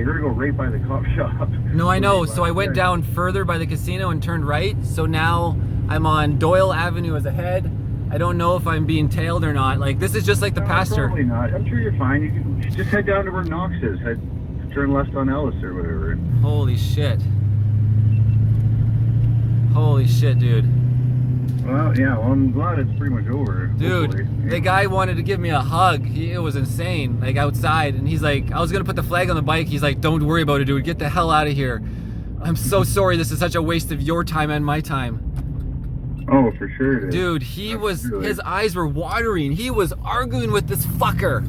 you're gonna go right by the cop shop. No, I know. So I went down further by the casino and turned right. So now I'm on Doyle Avenue as ahead. I don't know if I'm being tailed or not. Like, this is just like the pasture. Probably not. I'm sure you're fine. You can just head down to where Knox is. Turn left on Ellis or whatever. Holy shit. Holy shit, dude. Well, yeah, well, I'm glad it's pretty much over. Dude, hopefully. the guy wanted to give me a hug. It was insane, like outside. And he's like, I was going to put the flag on the bike. He's like, don't worry about it, dude. Get the hell out of here. I'm so sorry. This is such a waste of your time and my time. Oh, for sure it is. Dude, his eyes were watering. He was arguing with this fucker.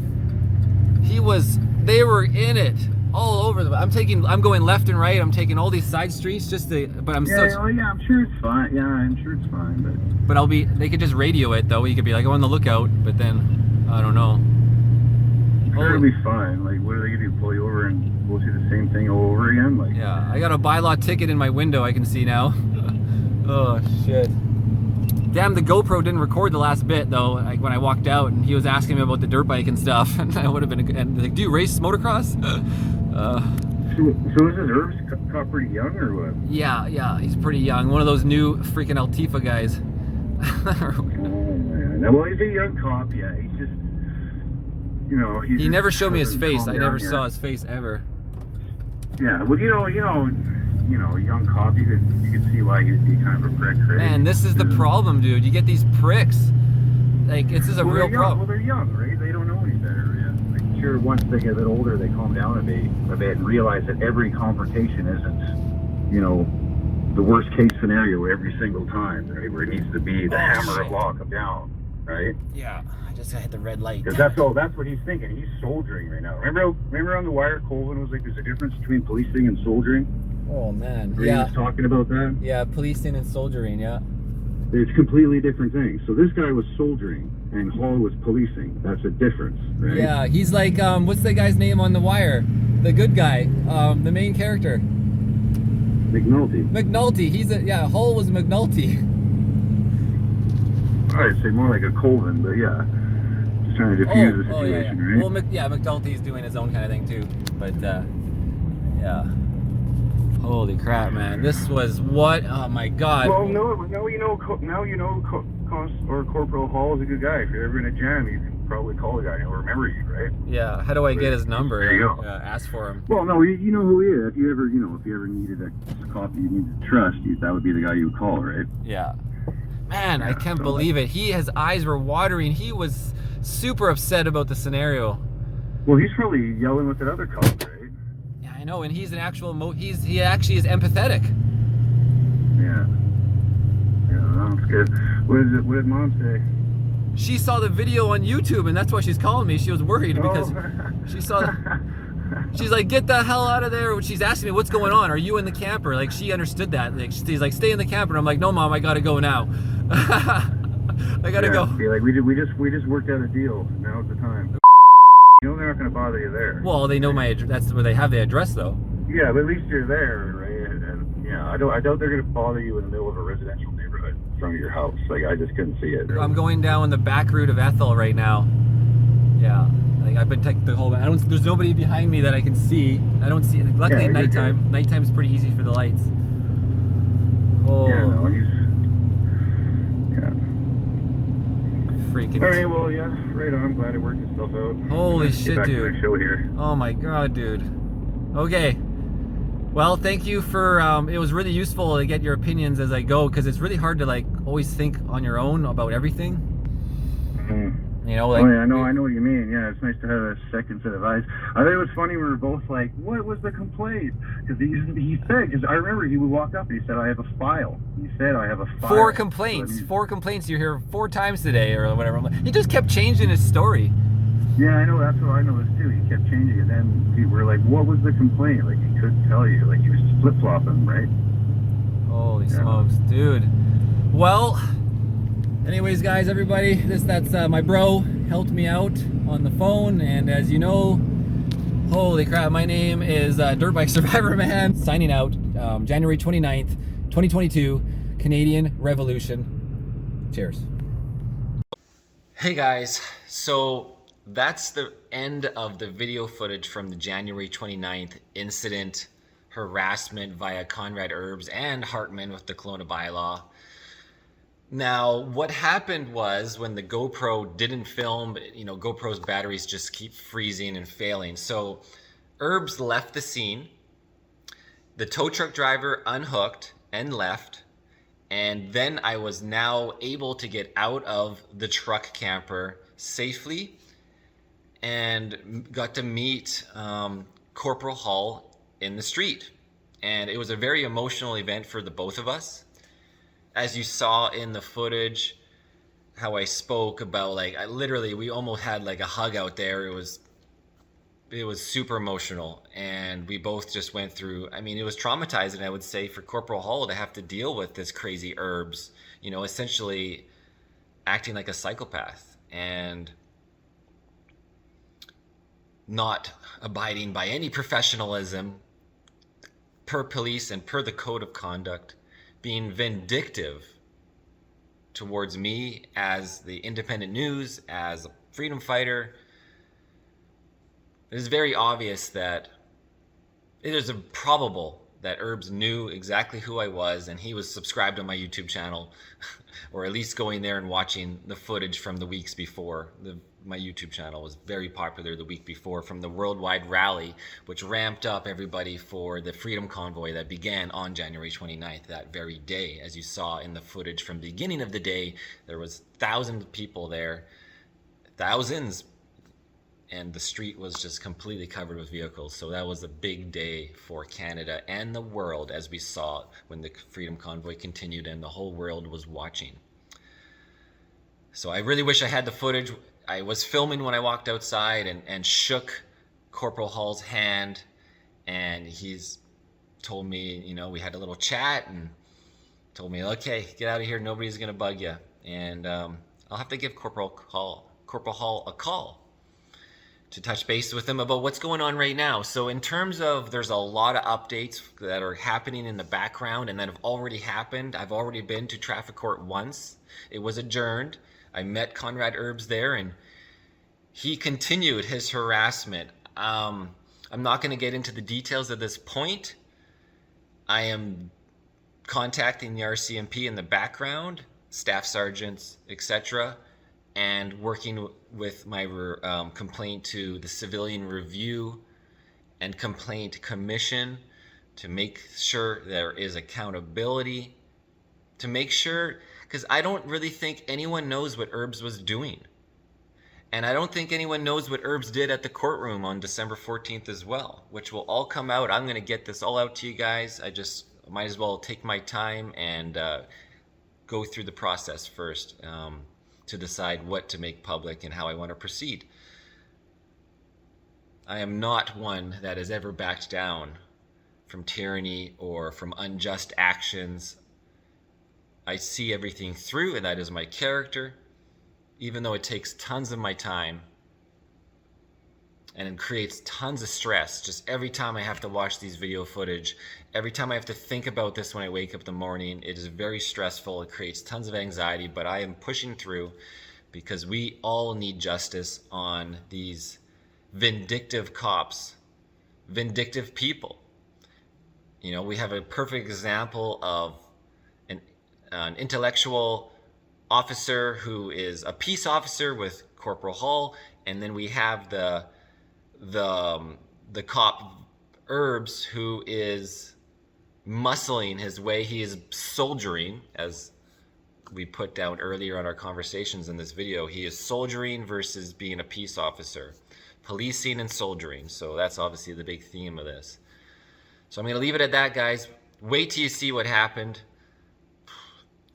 They were in it. All over them. I'm going left and right. I'm taking all these side streets but I'm I'm sure it's fine. Yeah, I'm sure it's fine, but they could just radio it though. You could be like, on the lookout, but then, I don't know. Sure, it'll be fine. Like, what are they gonna do? Pull you over and we'll see the same thing all over again? Like, yeah, I got a bylaw ticket in my window I can see now. Oh, shit. Damn, the GoPro didn't record the last bit though, like when I walked out and he was asking me about the dirt bike and stuff, and I would have been, and like, do you race motocross? So is this Irv's cop pretty young or what? Yeah, he's pretty young. One of those new freaking Altifa guys. Oh man, well, he's a young cop, yeah, he's just, you know, he never showed me his face. I never saw his face ever. Yeah, well, you know, young cop, you could see why he'd be kind of a prick, right? Man, this is the problem, dude. You get these pricks. Like, this is a real problem. Well, they're young, right? They don't know any better. Yeah. Like, sure, once they get a bit older, they calm down a bit and realize that every confrontation isn't, you know, the worst case scenario every single time, right? Where it needs to be the hammer of law come down, right? Yeah, I just hit the red light. Because that's what he's thinking. He's soldiering right now. Remember on the wire, Colvin was like, there's a difference between policing and soldiering? Oh man, He was talking about that. Yeah, policing and soldiering. Yeah, it's completely different things. So this guy was soldiering, and Hall was policing. That's a difference, right? Yeah, he's like, what's the guy's name on The Wire? The good guy, the main character. McNulty. Hall was McNulty. I'd say more like a Colvin, but yeah, just trying to diffuse the situation, right? Well, McNulty's doing his own kind of thing too, but yeah. Holy crap, man! This was what? Oh my God! Well, now you know Corporal Hall is a good guy. If you're ever in a jam, you can probably call the guy. He'll remember you, right? Yeah. How do I get his number? There you go. Ask for him. Well, no, you know who he is. If you ever needed a cop you needed to trust, that would be the guy you would call, right? Yeah. Man, I can't believe it. His eyes were watering. He was super upset about the scenario. Well, he's probably yelling with that other cop, right? I know, and he's an actual he actually is empathetic. Yeah, that's good. What did Mom say? She saw the video on YouTube, and that's why she's calling me. She was worried because she saw. She's like, get the hell out of there. She's asking me, what's going on? Are you in the camper? Like, she understood that. Like, she's like, stay in the camper. I'm like, no, Mom, I gotta go now. I gotta go. Yeah, like we just worked out a deal. Now's the time. You know they're not going to bother you there. Well, they know my address. That's where they have the address, though. Yeah, but at least you're there, right? And yeah, I doubt they're going to bother you in the middle of a residential neighborhood in front of your house. Like, I just couldn't see it. I'm going down the back route of Ethel right now. Yeah, like I've been taking the whole. There's nobody behind me that I can see. I don't see. Luckily, at nighttime. Nighttime is pretty easy for the lights. Oh. Yeah, no, freaking. All right, well, yeah, right on. I'm glad it worked itself out. Holy shit, dude! Show here. Oh my God, dude. Okay. Well, thank you for. It was really useful to get your opinions as I go, because it's really hard to like always think on your own about everything. Mm-hmm. You know, like. Oh yeah, I know what you mean. Yeah, it's nice to have a second set of eyes. I think it was funny. We were both like, "What was the complaint?" Because he said, because I remember he would walk up and he said, "I have a file." He said, "I have a file." 4 complaints. 4 complaints. You hear 4 times today or whatever. He just kept changing his story. Yeah, I know. That's what I noticed too. He kept changing it. Then we were like, "What was the complaint?" Like he couldn't tell you. Like he was flip flopping, right? Holy smokes, dude. Well. Anyways, guys, everybody, that's my bro helped me out on the phone, and as you know, holy crap, my name is Dirt Bike Survivor Man, signing out, January 29th, 2022, Canadian Revolution. Cheers. Hey guys, so that's the end of the video footage from the January 29th incident, harassment via Conrad Herbs and Hartman with the Kelowna bylaw. Now, what happened was when the GoPro didn't film, GoPro's batteries just keep freezing and failing. So Herbs left the scene. The tow truck driver unhooked and left. And then I was now able to get out of the truck camper safely and got to meet Corporal Hall in the street. And it was a very emotional event for the both of us. As you saw in the footage, how I spoke about, we almost had like a hug out there. It was super emotional, and we both just went through, it was traumatizing, I would say, for Corporal Hall to have to deal with this crazy Herbs, essentially acting like a psychopath and not abiding by any professionalism per police and per the code of conduct, being vindictive towards me as the independent news, as a freedom fighter. It is very obvious that it is probable that Herbs knew exactly who I was, and he was subscribed to my YouTube channel, or at least going there and watching the footage from the weeks before. My YouTube channel was very popular the week before, from the worldwide rally, which ramped up everybody for the Freedom Convoy that began on January 29th, that very day. As you saw in the footage from the beginning of the day, there was thousands of people there, thousands, and the street was just completely covered with vehicles. So that was a big day for Canada and the world, as we saw when the Freedom Convoy continued and the whole world was watching. So I really wish I had the footage. I was filming when I walked outside and shook Corporal Hall's hand, and he's told me, we had a little chat and told me, okay, get out of here, nobody's gonna bug you. And I'll have to give Corporal Hall a call to touch base with him about what's going on right now. So in terms of, there's a lot of updates that are happening in the background and that have already happened. I've already been to traffic court once. It was adjourned. I met Conrad Herbs there, and he continued his harassment. I'm not going to get into the details at this point. I am contacting the RCMP in the background, staff sergeants, etc., and working with my complaint to the Civilian Review and Complaint Commission to make sure there is accountability, to make sure, because I don't really think anyone knows what Herbs was doing. And I don't think anyone knows what Herbs did at the courtroom on December 14th as well, which will all come out. I'm going to get this all out to you guys. I just might as well take my time and go through the process first to decide what to make public and how I want to proceed. I am not one that has ever backed down from tyranny or from unjust actions. I see everything through, and that is my character, even though it takes tons of my time and it creates tons of stress. Just every time I have to watch these video footage, every time I have to think about this when I wake up in the morning, it is very stressful. It creates tons of anxiety, but I am pushing through because we all need justice on these vindictive cops, vindictive people. We have a perfect example of an intellectual officer who is a peace officer with Corporal Hall, and then we have the cop Herbs, who is muscling his way. He is soldiering, as we put down earlier on our conversations in this video. He is soldiering versus being a peace officer, policing and soldiering. So that's obviously the big theme of this. So I'm going to leave it at that, guys. Wait till you see what happened.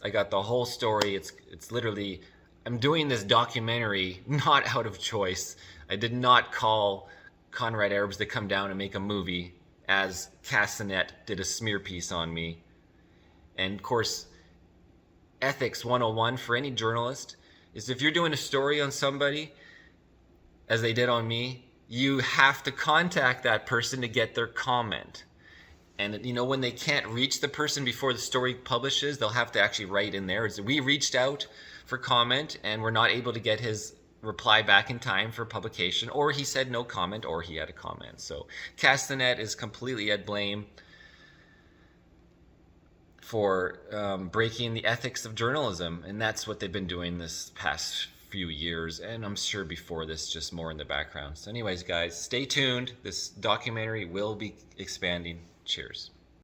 I got the whole story. It's literally, I'm doing this documentary not out of choice. I did not call Conrad Herbs to come down and make a movie, as Castanet did a smear piece on me. And of course, ethics 101 for any journalist is, if you're doing a story on somebody, as they did on me, you have to contact that person to get their comment. And when they can't reach the person before the story publishes, they'll have to actually write in there, we reached out for comment and we're not able to get his reply back in time for publication, or he said no comment, or he had a comment. So Castanet is completely at blame for breaking the ethics of journalism, and that's what they've been doing this past few years, and I'm sure before this, just more in the background. So anyways, guys, stay tuned. This documentary will be expanding. Cheers.